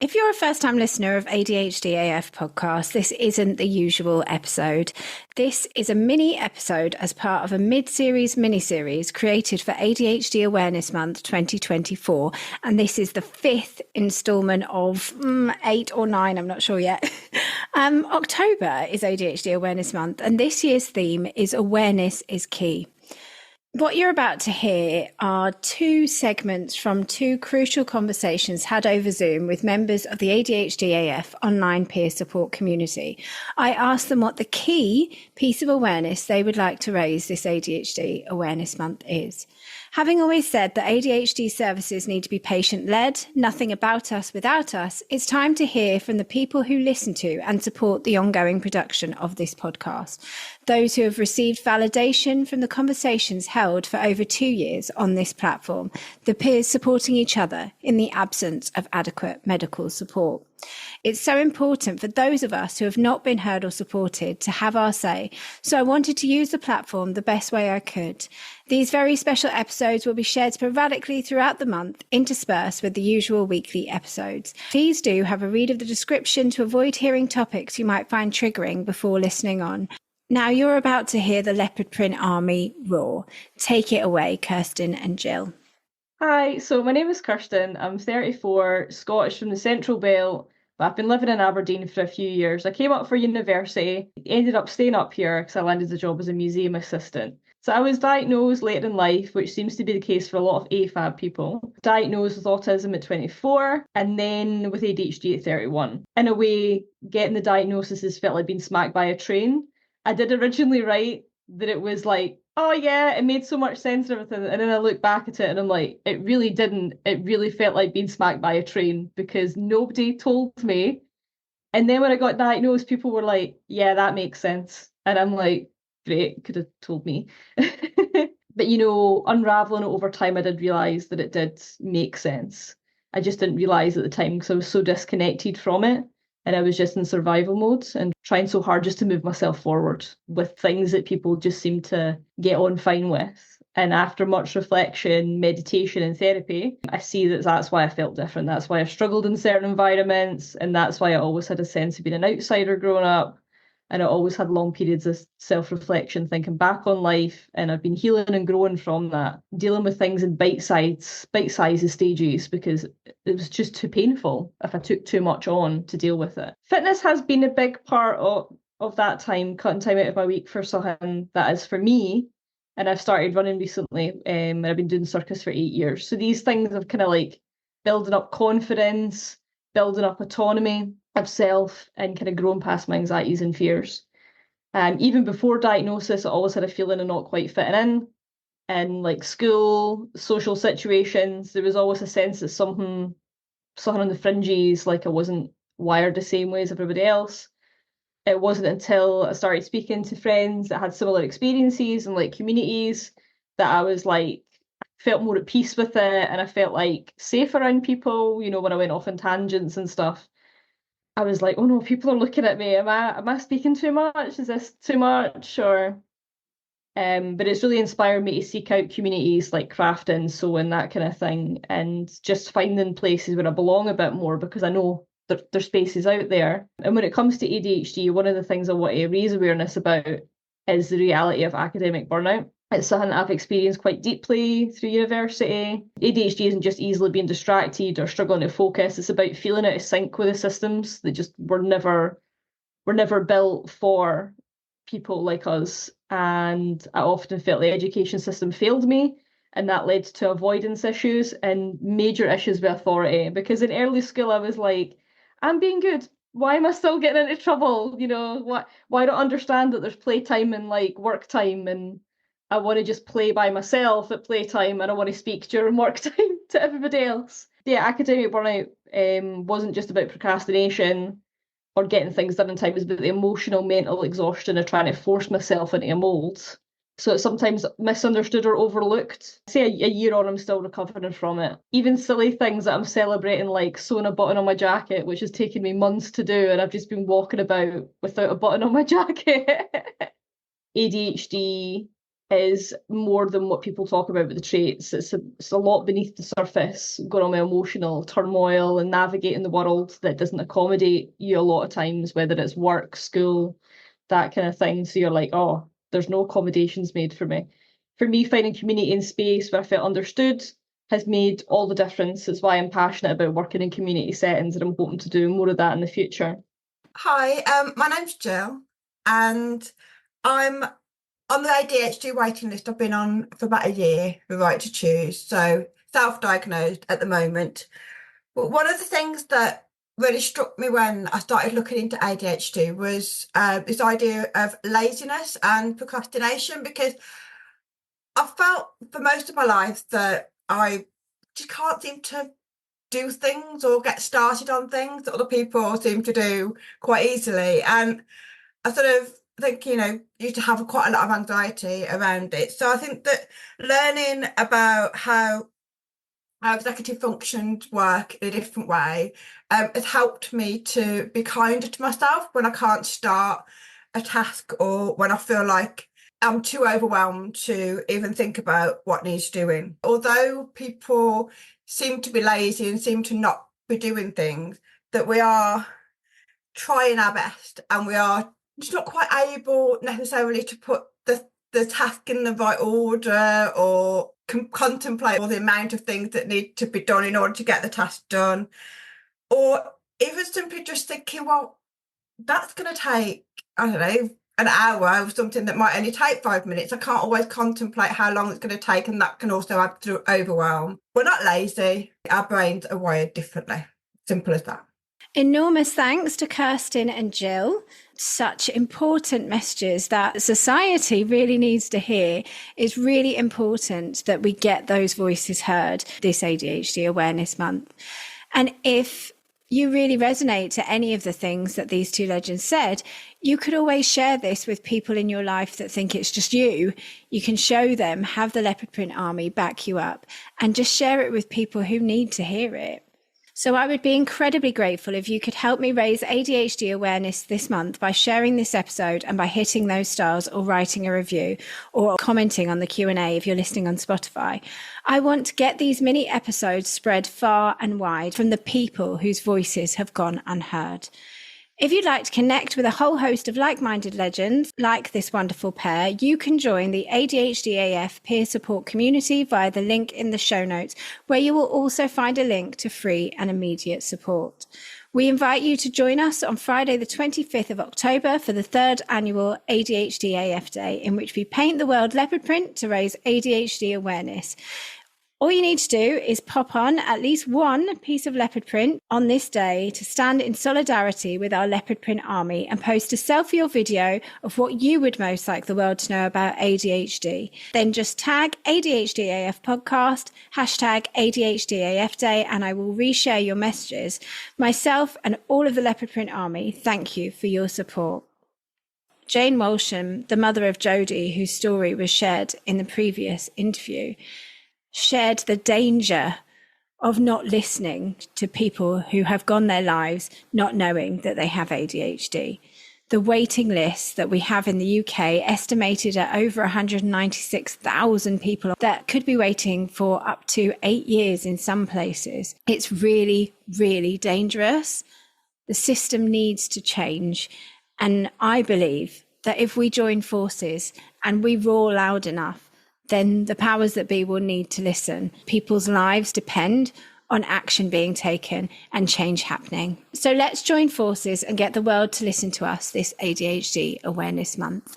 If you're a first-time listener of ADHD AF podcast, this isn't the usual episode. This is a mini episode as part of a mid-series mini-series created for ADHD Awareness Month 2024. And this is the fifth instalment of 8 or 9, I'm not sure yet. October is ADHD Awareness Month, and this year's theme is Awareness is Key. What you're about to hear are 2 segments from 2 crucial conversations had over Zoom with members of the ADHD AF online peer support community. I asked them what the key piece of awareness they would like to raise this ADHD Awareness Month is. Having always said that ADHD services need to be patient-led, nothing about us without us, it's time to hear from the people who listen to and support the ongoing production of this podcast. Those who have received validation from the conversations held for over 2 years on this platform, the peers supporting each other in the absence of adequate medical support. It's so important for those of us who have not been heard or supported to have our say, so I wanted to use the platform the best way I could. These very special episodes will be shared sporadically throughout the month, interspersed with the usual weekly episodes. Please do have a read of the description to avoid hearing topics you might find triggering before listening on. Now you're about to hear the Leopard Print Army roar. Take it away, Kirsten and Jill. Hi, so my name is Kirsten. I'm 34, Scottish from the Central Belt, but I've been living in Aberdeen for a few years. I came up for university, ended up staying up here because I landed a job as a museum assistant. So I was diagnosed later in life, which seems to be the case for a lot of AFAB people. Diagnosed with autism at 24 and then with ADHD at 31. In a way, getting the diagnosis has felt like being smacked by a train. I did originally write that it was like, oh yeah, it made so much sense and everything. And then I look back at it and I'm like, it really didn't. It really felt like being smacked by a train because nobody told me. And then when I got diagnosed, people were like, yeah, that makes sense. And I'm like, great, could have told me. But, unraveling it over time, I did realise that it did make sense. I just didn't realise at the time because I was so disconnected from it. And I was just in survival mode and trying so hard just to move myself forward with things that people just seem to get on fine with. And after much reflection, meditation and therapy, I see that that's why I felt different. That's why I struggled in certain environments. And that's why I always had a sense of being an outsider growing up. And I always had long periods of self-reflection, thinking back on life. And I've been healing and growing from that, dealing with things in bite-sized stages, because it was just too painful if I took too much on to deal with it. Fitness has been a big part of that time, cutting time out of my week for something that is for me. And I've started running recently, and I've been doing circus for 8 years. So these things have kind of like building up confidence, building up autonomy of self, and kind of grown past my anxieties and fears. Even before diagnosis, I always had a feeling of not quite fitting in like school, social situations. There was always a sense that something on the fringes, like I wasn't wired the same way as everybody else. It wasn't until I started speaking to friends that had similar experiences and like communities that I was like, felt more at peace with it, and I felt like safe around people, when I went off on tangents and stuff. I was like, oh no, people are looking at me. Am I speaking too much? Is this too much? But it's really inspired me to seek out communities like crafting, sewing, that kind of thing, and just finding places where I belong a bit more, because I know there's spaces out there. And when it comes to ADHD, one of the things I want to raise awareness about is the reality of academic burnout. It's something that I've experienced quite deeply through university. ADHD isn't just easily being distracted or struggling to focus. It's about feeling out of sync with the systems that just were never built for people like us. And I often felt the education system failed me, and that led to avoidance issues and major issues with authority. Because in early school, I was like, I'm being good. Why am I still getting into trouble? Why don't I understand that there's playtime and like work time, and I want to just play by myself at playtime, and I want to speak during work time to everybody else. Yeah, academic burnout wasn't just about procrastination or getting things done in time. It was about the emotional, mental exhaustion of trying to force myself into a mould. So it's sometimes misunderstood or overlooked. Say a year on, I'm still recovering from it. Even silly things that I'm celebrating, like sewing a button on my jacket, which has taken me months to do, and I've just been walking about without a button on my jacket. ADHD is more than what people talk about with the traits. It's a lot beneath the surface, going on with emotional turmoil and navigating the world that doesn't accommodate you a lot of times, whether it's work, school, that kind of thing. So you're like, oh, there's no accommodations made for me. For me, finding community and space where I felt understood has made all the difference. It's why I'm passionate about working in community settings, and I'm hoping to do more of that in the future. Hi, my name's Jill, and I'm on the ADHD waiting list. I've been on for about a year with Right to Choose, so self-diagnosed at the moment. But one of the things that really struck me when I started looking into ADHD was this idea of laziness and procrastination, because I felt for most of my life that I just can't seem to do things or get started on things that other people seem to do quite easily. And I sort of think, used to have quite a lot of anxiety around it. So I think that learning about how executive functions work in a different way has helped me to be kinder to myself when I can't start a task, or when I feel like I'm too overwhelmed to even think about what needs doing. Although people seem to be lazy and seem to not be doing things, that we are trying our best, and we are just not quite able necessarily to put the task in the right order, or contemplate all the amount of things that need to be done in order to get the task done, or even simply just thinking, well, that's going to take, I don't know, an hour of something that might only take 5 minutes. I can't always contemplate how long it's going to take, and that can also add to overwhelm. We're not lazy. Our brains are wired differently. Simple as that. Enormous thanks to Kirsten and Jill. Such important messages that society really needs to hear. It's really important that we get those voices heard this ADHD Awareness Month. And if you really resonate to any of the things that these two legends said, you could always share this with people in your life that think it's just you. You can show them, have the Leopard Print Army back you up, and just share it with people who need to hear it. So I would be incredibly grateful if you could help me raise ADHD awareness this month by sharing this episode and by hitting those stars, or writing a review, or commenting on the Q&A if you're listening on Spotify. I want to get these mini episodes spread far and wide from the people whose voices have gone unheard. If you'd like to connect with a whole host of like-minded legends like this wonderful pair, you can join the ADHDAF peer support community via the link in the show notes, where you will also find a link to free and immediate support. We invite you to join us on Friday the 25th of October for the 3rd annual ADHDAF Day, in which we paint the world leopard print to raise ADHD awareness. All you need to do is pop on at least one piece of leopard print on this day to stand in solidarity with our Leopard Print Army, and post a selfie or video of what you would most like the world to know about ADHD. Then just tag ADHDAF podcast, hashtag ADHDAF Day, and I will reshare your messages. Myself and all of the Leopard Print Army, thank you for your support. Jane Walsham, the mother of Jodie, whose story was shared in the previous interview, shared the danger of not listening to people who have gone their lives not knowing that they have ADHD. The waiting list that we have in the UK, estimated at over 196,000 people that could be waiting for up to 8 years in some places. It's really, really dangerous. The system needs to change. And I believe that if we join forces and we roar loud enough, then the powers that be will need to listen. People's lives depend on action being taken and change happening. So let's join forces and get the world to listen to us this ADHD Awareness Month.